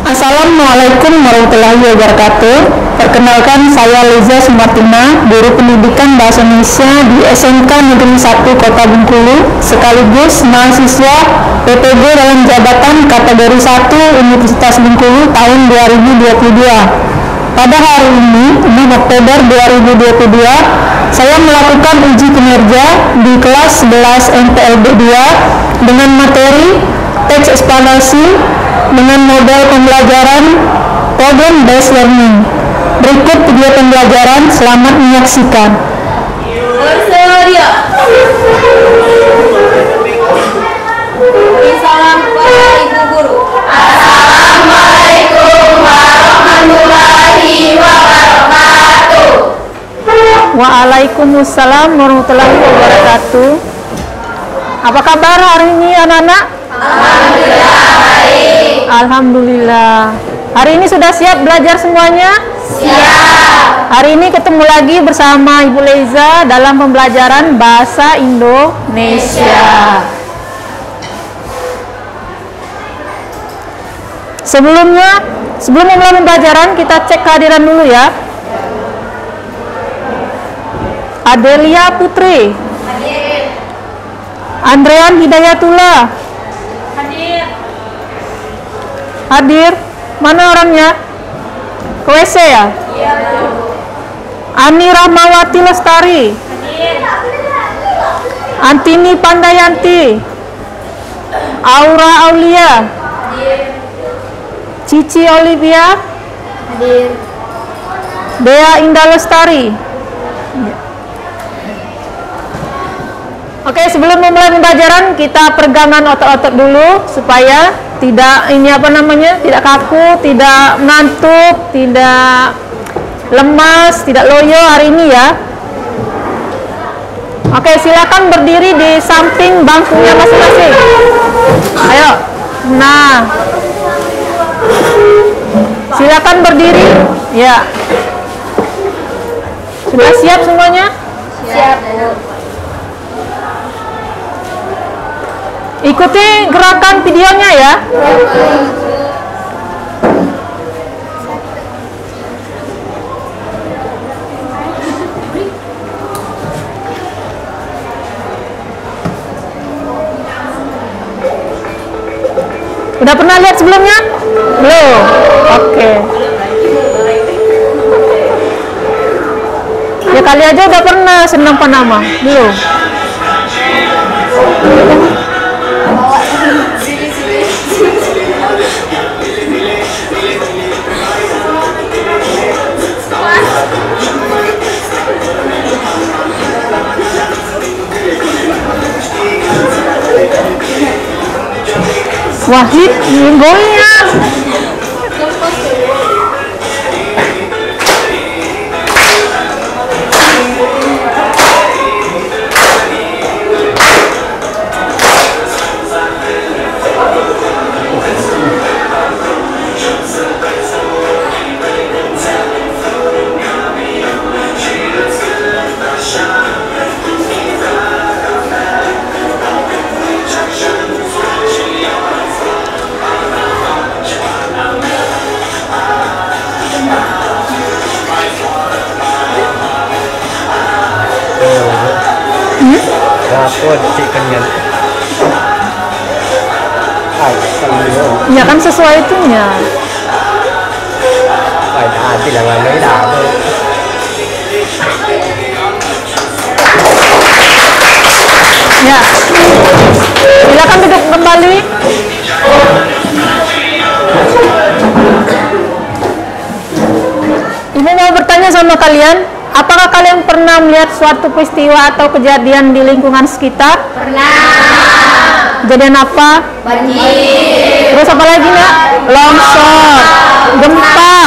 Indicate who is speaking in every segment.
Speaker 1: Assalamualaikum warahmatullahi wabarakatuh. Perkenalkan, saya Liza Sumartina, guru pendidikan Bahasa Indonesia di SMK Negeri 1 Kota Bengkulu, sekaligus mahasiswa PTG dalam jabatan kategori 1 Universitas Bengkulu tahun 2022. Pada hari ini, 6 Oktober 2022, saya melakukan uji kinerja di kelas 11 MPLB 2 dengan materi teks eksplanasi dengan model pembelajaran problem based learning. Berikut video pembelajaran, selamat menyaksikan.
Speaker 2: Bersedia. Salam kepada Ibu Guru. Assalamualaikum warahmatullahi wabarakatuh.
Speaker 1: Waalaikumsalam warahmatullahi wabarakatuh. Apa kabar hari ini anak-anak?
Speaker 2: Alhamdulillah baik.
Speaker 1: Alhamdulillah. Hari ini sudah siap belajar semuanya?
Speaker 2: Siap.
Speaker 1: Hari ini ketemu lagi bersama Ibu Liza dalam pembelajaran Bahasa Indonesia. Sebelum memulai pembelajaran, kita cek kehadiran dulu ya. Adelia Putri.
Speaker 2: Hadir.
Speaker 1: Andrean Hidayatullah.
Speaker 2: Hadir.
Speaker 1: Hadir. Mana orangnya? Ke WC ya?
Speaker 2: Iya betul.
Speaker 1: Ani Rahmawati Lestari.
Speaker 2: Hadir.
Speaker 1: Antini Pandayanti. Aura Aulia.
Speaker 2: Hadir.
Speaker 1: Cici Olivia.
Speaker 2: Hadir.
Speaker 1: Dea Indah Lestari. Oke, sebelum memulai pembelajaran kita peregangan otot-otot dulu supaya tidak tidak kaku, tidak mengantuk, tidak lemas, tidak loyo hari ini ya. Oke, silakan berdiri di samping bangkunya masing-masing. Ayo. Nah. Silakan berdiri. Ya. Sudah siap semuanya?
Speaker 2: Siap, Bu.
Speaker 1: Ikuti gerakan videonya ya. Udah pernah lihat sebelumnya? Belum? Oke. Ya kali aja udah pernah senang Panama. Belum? Wahid goyang. Ya kan sesuai itunya. Ya. Silakan duduk kembali. Ibu mau bertanya sama kalian, apakah kalian pernah melihat suatu peristiwa atau kejadian di lingkungan sekitar?
Speaker 2: Pernah.
Speaker 1: Kejadian apa?
Speaker 2: Banjir.
Speaker 1: Terus apa lagi nak? Longsor, gempa,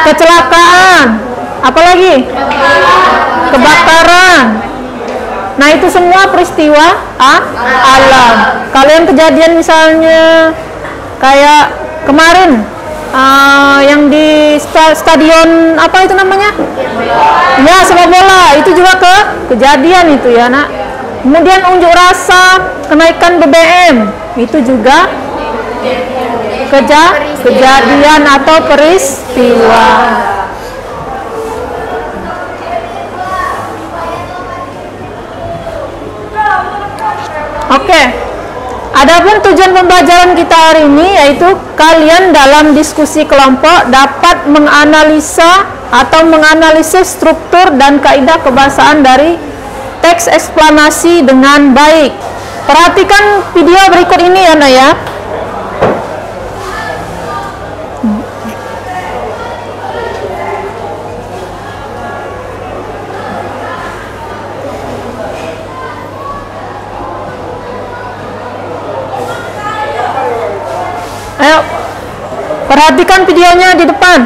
Speaker 1: kecelakaan, apa lagi? Kebakaran. Nah itu semua peristiwa alam. Kalian kejadian misalnya kayak kemarin yang di stadion apa itu namanya? Ya sepak bola, itu juga kejadian itu ya nak. Kemudian unjuk rasa kenaikan BBM, itu juga kejadian atau peristiwa. Oke. Adapun tujuan pembelajaran kita hari ini yaitu kalian dalam diskusi kelompok dapat menganalisa atau menganalisis struktur dan kaidah kebahasaan dari teks eksplanasi dengan baik. Perhatikan video berikut ini ya, Nak ya. Ayo, perhatikan videonya di depan.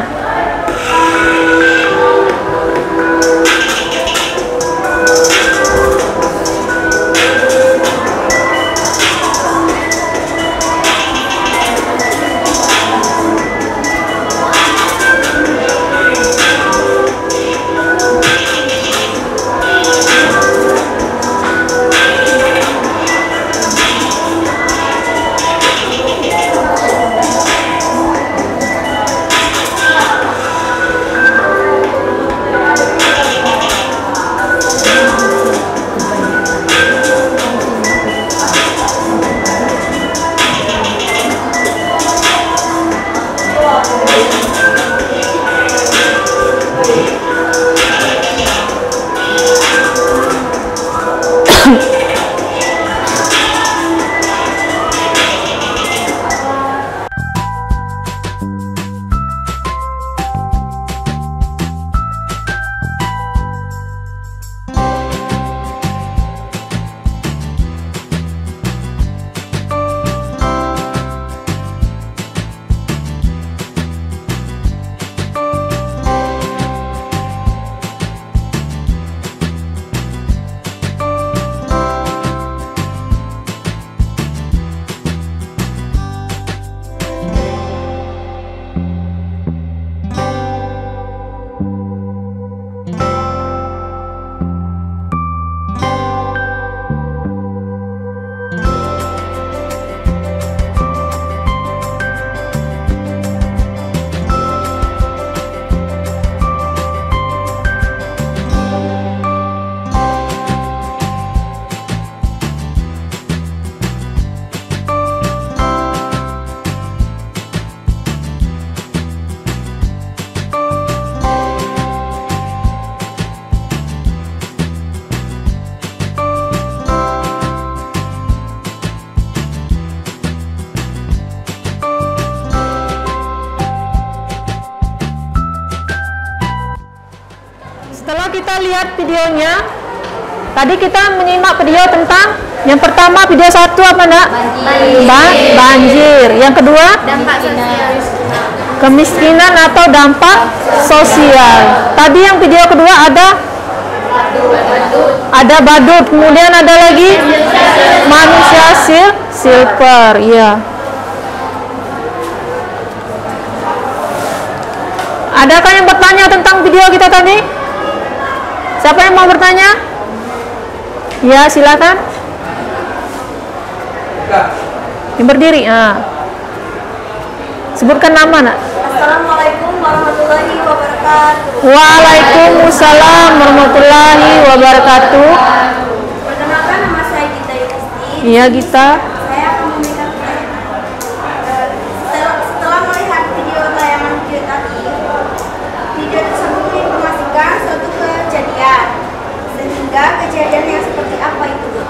Speaker 1: Setelah kita lihat videonya, tadi kita menyimak video tentang yang pertama, video 1 apa, Nak? Banjir. Yang kedua,
Speaker 2: Dampak sosial.
Speaker 1: kemiskinan atau dampak sosial. Tadi yang video kedua ada badut, kemudian ada lagi manusia silver, ya. Adakah yang bertanya tentang video kita tadi? Siapa yang mau bertanya? Ya, silakan. Yang berdiri. Sebutkan nama, Nak.
Speaker 2: Assalamualaikum warahmatullahi wabarakatuh.
Speaker 1: Waalaikumsalam warahmatullahi wabarakatuh.
Speaker 2: Perkenalkan, nama saya Gita Yulisti.
Speaker 1: Iya, Gita.
Speaker 2: Saya akan memberikan setelah melihat video tayangan video tadi, video tersebut menginformasikan suatu kejadian. Sehingga kejadian yang seperti apa itu, Bu?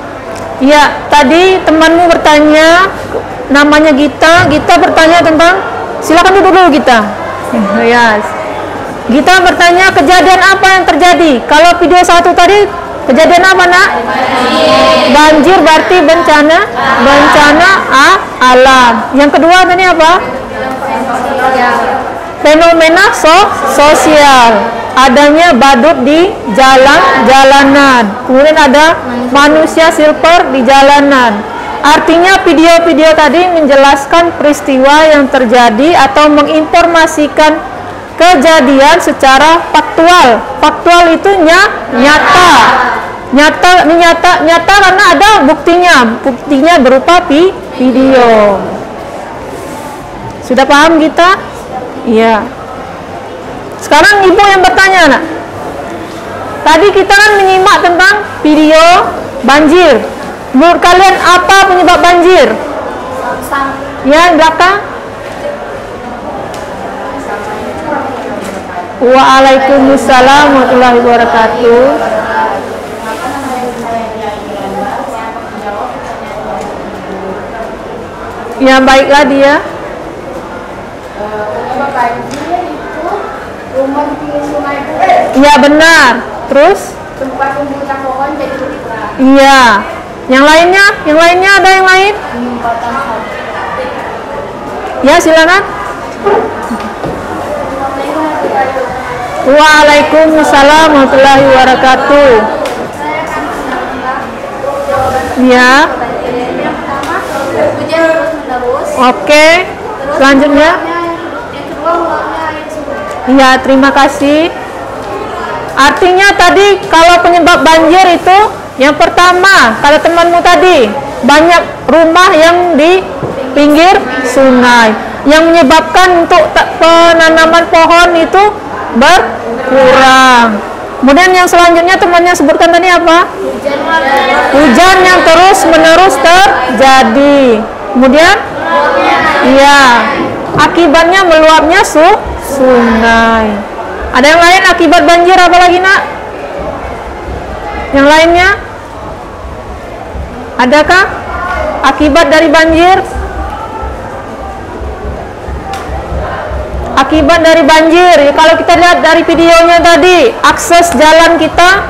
Speaker 1: Iya, tadi temanmu bertanya, namanya Gita. Gita bertanya tentang, silakan duduk dulu, Gita. Yes. Gita bertanya kejadian apa yang terjadi. Kalau video 1 tadi kejadian apa, Nak? Banjir berarti bencana alam. Yang kedua tadi apa? Fenomena sosial. Adanya badut di jalanan. Kemudian ada manusia silver di jalanan. Artinya video-video tadi menjelaskan peristiwa yang terjadi atau menginformasikan kejadian secara faktual. Faktual itu nyata karena ada buktinya berupa video. Sudah paham kita? Iya. Sekarang ibu yang bertanya, nak. Tadi kita kan menyimak tentang video banjir. Menurut kalian apa penyebab banjir? Ya, belakang. Waalaikumsalam warahmatullahi wabarakatuh. Ya, baiklah dia.
Speaker 2: Rumah di pinggir sungai itu.
Speaker 1: Iya, benar. Terus?
Speaker 2: Tempat tumbuhnya pohon jadi berkurang.
Speaker 1: Iya. Yang lainnya? Yang lainnya ada yang lain? Ya, silakan. Waalaikumsalam warahmatullahi wabarakatuh. Ya.
Speaker 2: Yang pertama, hujan terus-menerus.
Speaker 1: Oke. Selanjutnya?
Speaker 2: Yang kedua, meluapnya air sungai.
Speaker 1: Ya, terima kasih. Artinya tadi kalau penyebab banjir itu yang pertama, kata temanmu tadi, banyak rumah yang di pinggir sungai yang menyebabkan untuk penanaman pohon itu berkurang. Kemudian yang selanjutnya temannya sebutkan tadi apa? Hujan yang terus-menerus terjadi. Kemudian? Iya. Akibatnya meluapnya sungai. Ada yang lain akibat banjir apa lagi, nak? Yang lainnya? Adakah akibat dari banjir? Akibat dari banjir, kalau kita lihat dari videonya tadi, akses jalan kita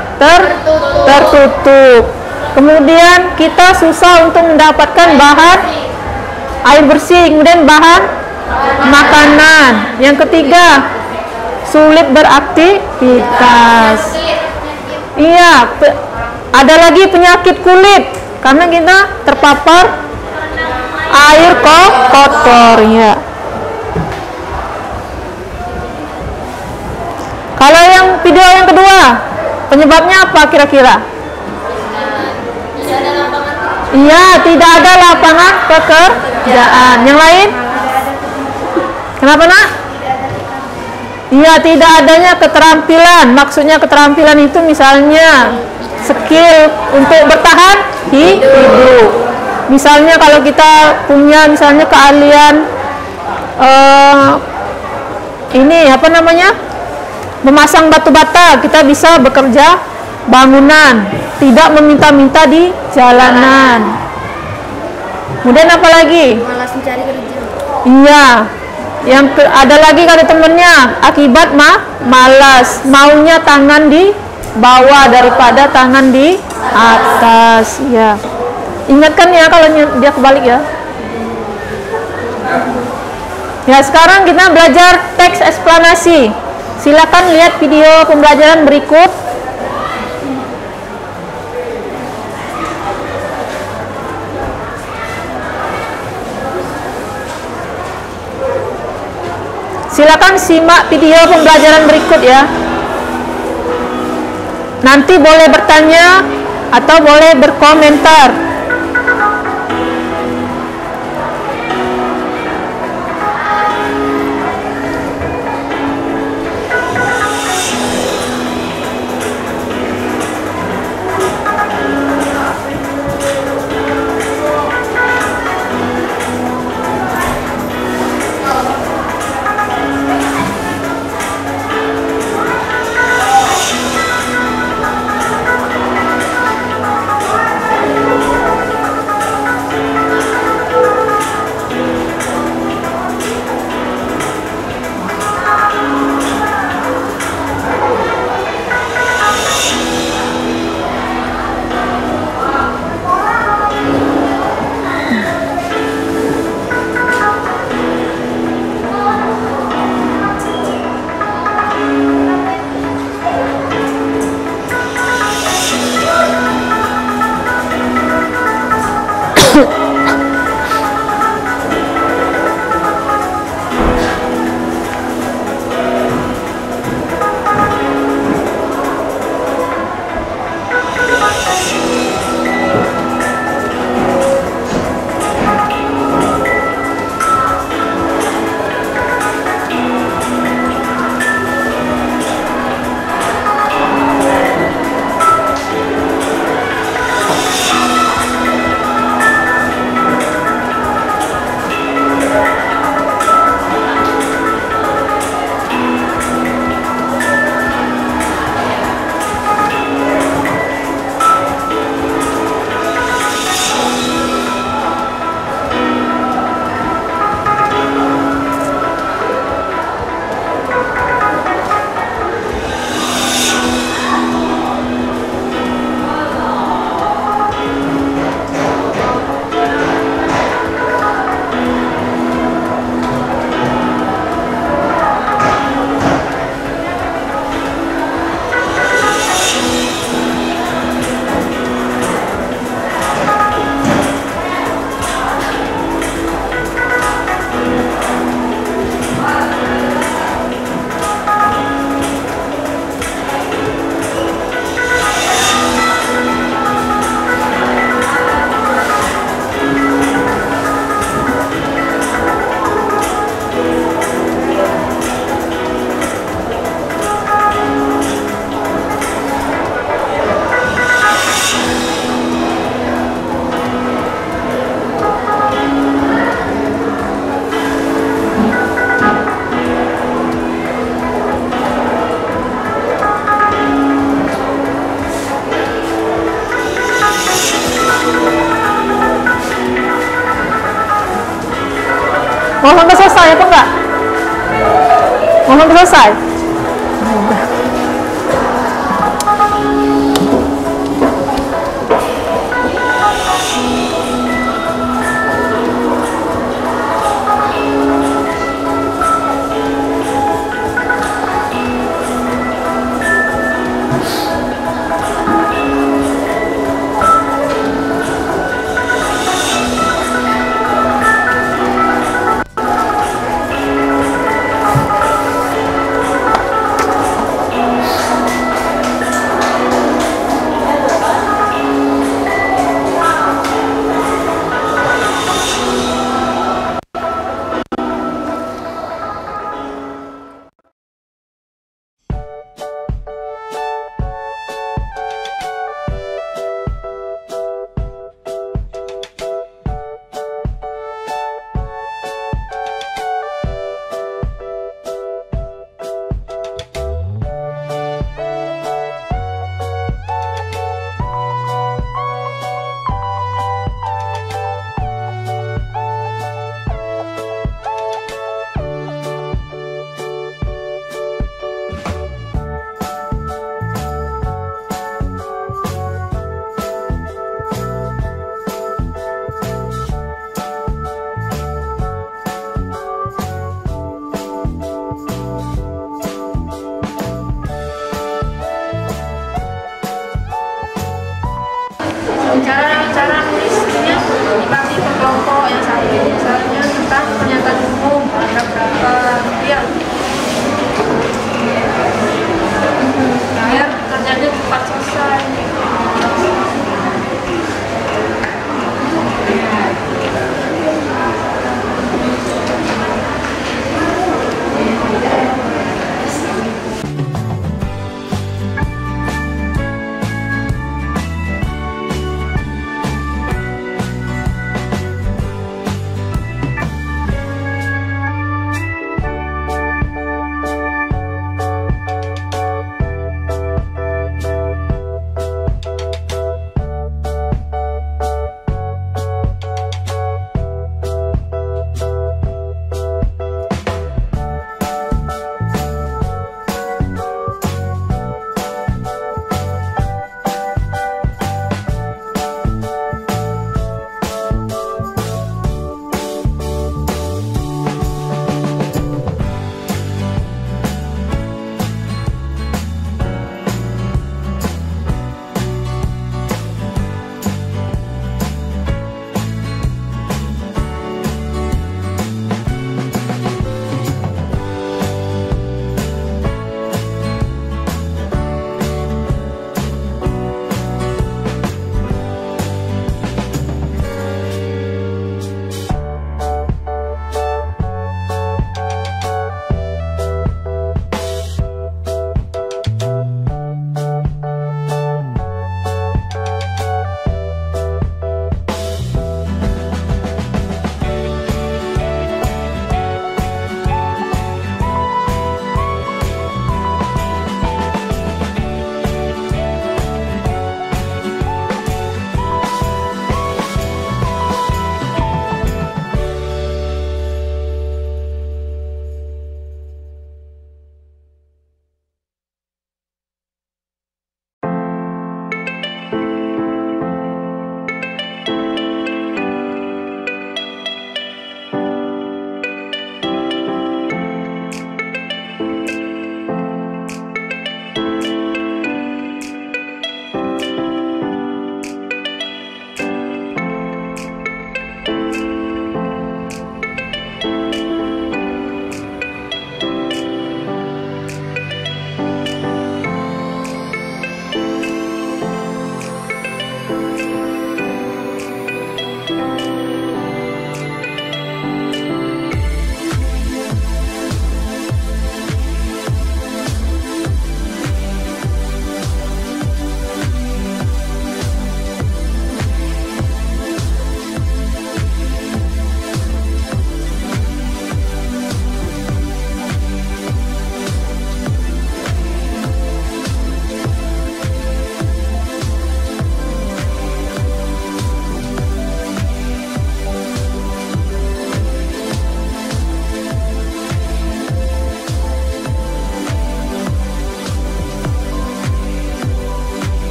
Speaker 1: tertutup. Kemudian kita susah untuk mendapatkan bahan air bersih, kemudian bahan makanan. Yang ketiga, sulit beraktivitas. Iya, ada lagi penyakit kulit karena kita terpapar air kotor ya. Kalau yang video yang kedua, penyebabnya apa kira-kira? Iya, tidak ada lapangan pekerjaan. Yang lain? Kenapa, nak? Iya, tidak adanya keterampilan. Maksudnya keterampilan itu misalnya skill untuk bertahan hidup. Misalnya kalau kita punya misalnya keahlian ini apa namanya? Memasang batu bata, kita bisa bekerja bangunan, tidak meminta-minta di jalanan. Kemudian apa lagi?
Speaker 2: Malas mencari kerja.
Speaker 1: Iya. Ada lagi kata temennya, akibat malas, maunya tangan di bawah daripada tangan di atas. Ya. Ingatkan ya kalau dia kebalik ya. Ya, sekarang kita belajar teks eksplanasi. Silakan lihat video pembelajaran berikut. Silakan simak video pembelajaran berikut ya. Nanti boleh bertanya atau boleh berkomentar. Mau sampai selesai apa enggak? Mau sampai selesai? Udah.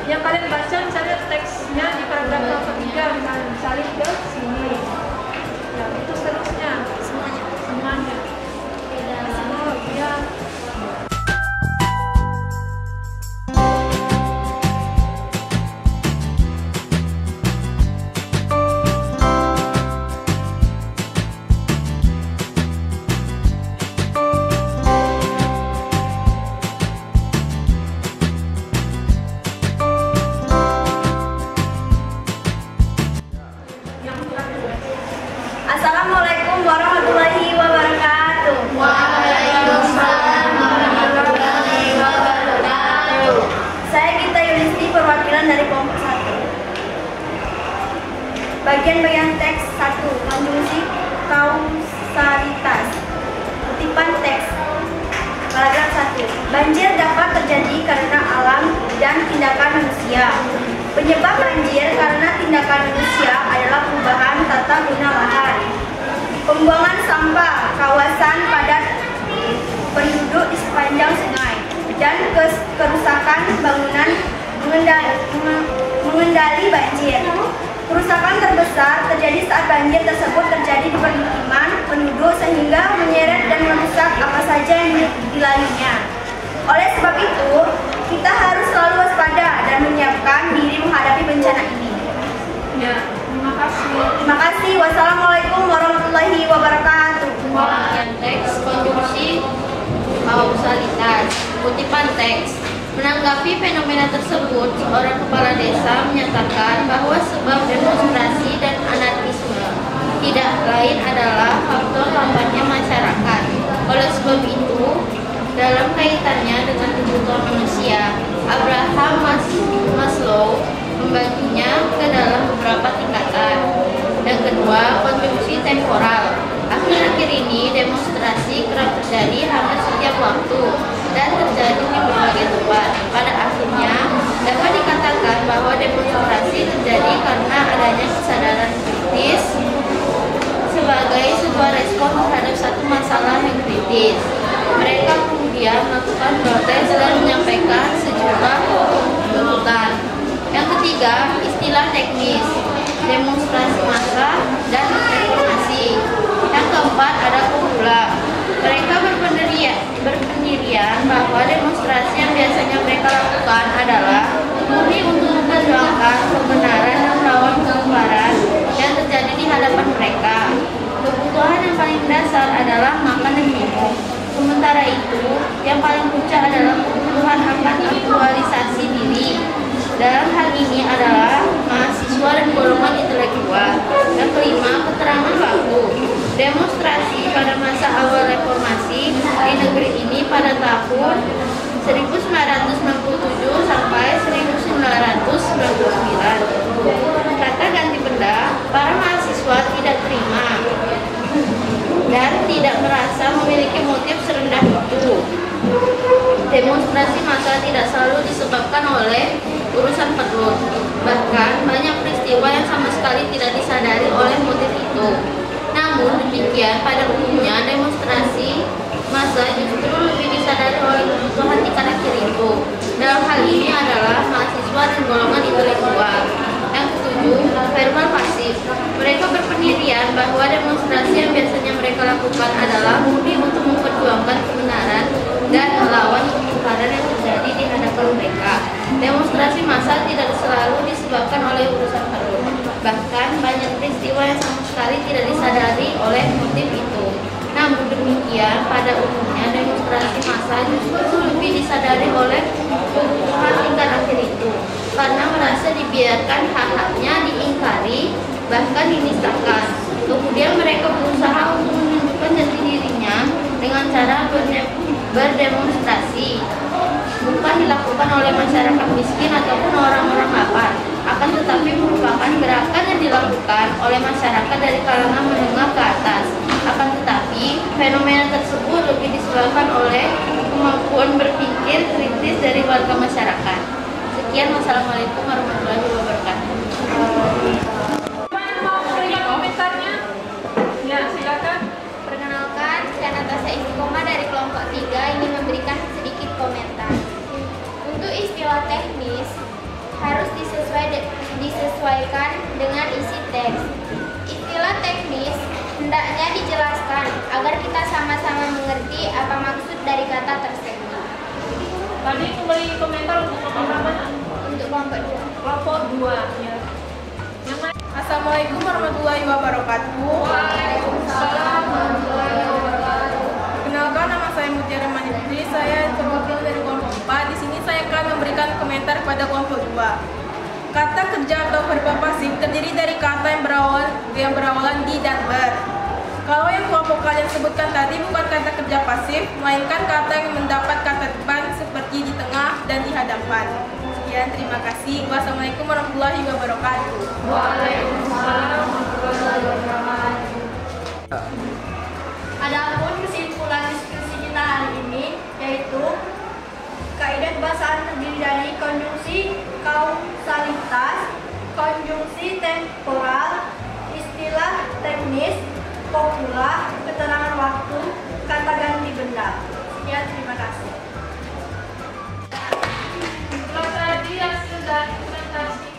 Speaker 3: yang kalian baca misalnya teksnya di paragraf nomor 3 misalnya disalin ke sini. Ya, itu seterusnya. Semuanya. Oh, ya.
Speaker 2: Assalamualaikum warahmatullahi wabarakatuh.
Speaker 4: Waalaikumsalam warahmatullahi wabarakatuh.
Speaker 2: Saya Gita Yulisti, perwakilan dari kelompok 1. Bagian-bagian teks 1. Konjungsi kausalitas. Kutipan teks. Paragraf 1. Banjir dapat terjadi karena alam dan tindakan manusia. Penyebab banjir karena tindakan manusia adalah perubahan tata guna lahan, pembuangan sampah, kawasan padat penduduk di sepanjang sungai, dan kerusakan bangunan mengendali banjir. Kerusakan terbesar terjadi saat banjir tersebut terjadi di permukiman penduduk sehingga menyeret dan merusak apa saja yang dilaluinya. Oleh sebab itu, kita harus selalu waspada dan menyiapkan diri menghadapi bencana ini.
Speaker 3: Ya, terima kasih.
Speaker 2: Terima kasih. Wassalamualaikum warahmatullahi wabarakatuh.
Speaker 4: Bagian teks konjungsi kausalitas. Kutipan teks. Menanggapi fenomena tersebut, seorang kepala desa menyatakan bahwa sebab demonstrasi dan anarkisme tidak lain adalah faktor lambatnya masyarakat. Oleh sebab itu, dalam kaitannya dengan kebutuhan manusia, Abraham Maslow membaginya ke dalam beberapa tingkatan. Yang kedua, konjungsi temporal. Akhir-akhir ini demonstrasi kerap terjadi hampir setiap waktu dan terjadi di berbagai tempat. Pada akhirnya dapat dikatakan bahwa demonstrasi terjadi karena adanya kesadaran kritis sebagai sebuah respon terhadap satu masalah yang kritis. Mereka kemudian melakukan protes dan menyampaikan sejumlah tuntutan. Yang ketiga, istilah teknis, demonstrasi massa dan reformasi. Yang keempat, ada pemula. Mereka berpendirian bahwa demonstrasi yang biasanya mereka lakukan adalah murni untuk memperjuangkan kebenaran dan melawan kekebalan yang terjadi di hadapan mereka. Kebutuhan yang paling dasar adalah makan dan minum. Sementara itu, yang paling puncak adalah kebutuhan akan aktualisasi diri. Dalam hal ini adalah mahasiswa dan golongan intelektual. Yang kelima, keterangan waktu. Demonstrasi pada masa awal reformasi di negeri ini pada tahun 1997 sampai 1999. Kata ganti benda, para mahasiswa tidak terima dan tidak merasa memiliki motif serendah itu. Demonstrasi massa tidak selalu disebabkan oleh urusan perut. Bahkan banyak peristiwa yang sama sekali tidak disadari oleh motif itu. Namun demikian, pada umumnya demonstrasi massa justru lebih disadari oleh kebutuhan tingkat akhir itu. Dalam hal ini adalah mahasiswa dan golongan intelektual. Yang ketujuh, verbal pasif. Mereka berpendirian bahwa demonstrasi yang biasanya mereka lakukan adalah murni untuk memperjuangkan kebenaran dan melawan kekerasan yang terjadi di hadapan mereka. Demonstrasi massa tidak selalu disebabkan oleh urusan perut. Bahkan banyak peristiwa yang sama sekali tidak disadari oleh motif itu. Namun demikian, pada umumnya demonstrasi massa justru lebih disadari oleh kebutuhan tingkat akhir itu, karena merasa dibiarkan hak-haknya diingkari, bahkan dinistakan. Kemudian mereka berusaha untuk menunjukkan jati dirinya dengan cara berdemonstrasi. Bukan dilakukan oleh masyarakat miskin ataupun orang-orang lapar, akan tetapi merupakan gerakan yang dilakukan oleh masyarakat dari kalangan menengah ke atas. Akan tetapi, fenomena tersebut lebih disebabkan oleh kemampuan berpikir kritis dari warga masyarakat. Sekian, wassalamualaikum warahmatullahi wabarakatuh.
Speaker 3: Mau berikan komentarnya? Ya, silakan.
Speaker 4: Perkenalkan, saya Natasha Istiqomah dari kelompok 3 ingin memberikan sedikit komentar. Untuk istilah teknis,
Speaker 3: Tadi kembali komentar untuk kelompok mana?
Speaker 2: Untuk
Speaker 3: Kelompok 2 ya. Yang mana?
Speaker 5: Assalamualaikum warahmatullahi wabarakatuh.
Speaker 3: Waalaikumsalam warahmatullahi wabarakatuh.
Speaker 5: Kenalkan, nama saya Mutiara Maniputri. Saya terwakil dari kelompok 4. Di sini saya akan memberikan komentar pada kelompok 2. Kata kerja atau verba pasif terdiri dari kata yang berawalan di dan ber. Kalau yang kelompok kalian sebutkan tadi bukan kata kerja pasif, melainkan kata yang mendapat kata depan seperti di tengah dan di hadapan. Sekian, terima kasih. Wassalamualaikum warahmatullahi wabarakatuh.
Speaker 3: Waalaikumsalam warahmatullahi wabarakatuh.
Speaker 2: Adapun kesimpulan diskusi kita hari ini yaitu kaidah bahasaan terdiri dari konjungsi kausalitas, konjungsi temporal, istilah teknis, kopula, keterangan waktu, kata ganti benda. Sekian, terima kasih.
Speaker 3: Itulah tadi hasil dari presentasi.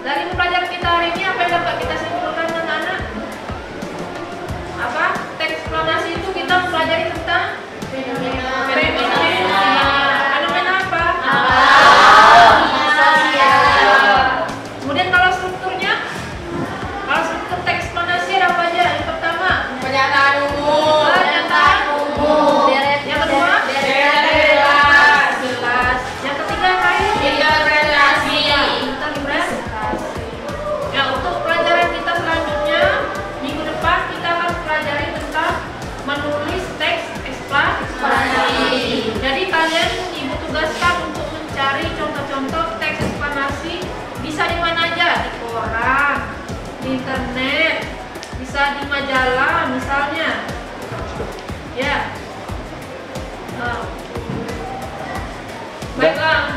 Speaker 3: Dari pembelajaran kita hari ini, apa yang dapat kita simpulkan, anak-anak? Apa? Teks eksplanasi itu kita mempelajari tentang fenomena. Fenomena apa? Kemudian kalau strukturnya? Kalau struktur teks eksplanasi ada apa aja? Yang pertama,
Speaker 5: Pernyataan umum.
Speaker 3: pernyataan umum. Yang kedua, jelas. Yang ketiga, terakhir,
Speaker 5: Interpretasi.
Speaker 3: Ya, untuk pelajaran kita selanjutnya minggu depan kita akan pelajari tentang menulis teks eksplanasi. Jadi kalian ibu tugaskan untuk mencari contoh-contoh teks eksplanasi, bisa di mana aja, di koran, di internet, bisa di majalah misalnya. Ya. Baiklah.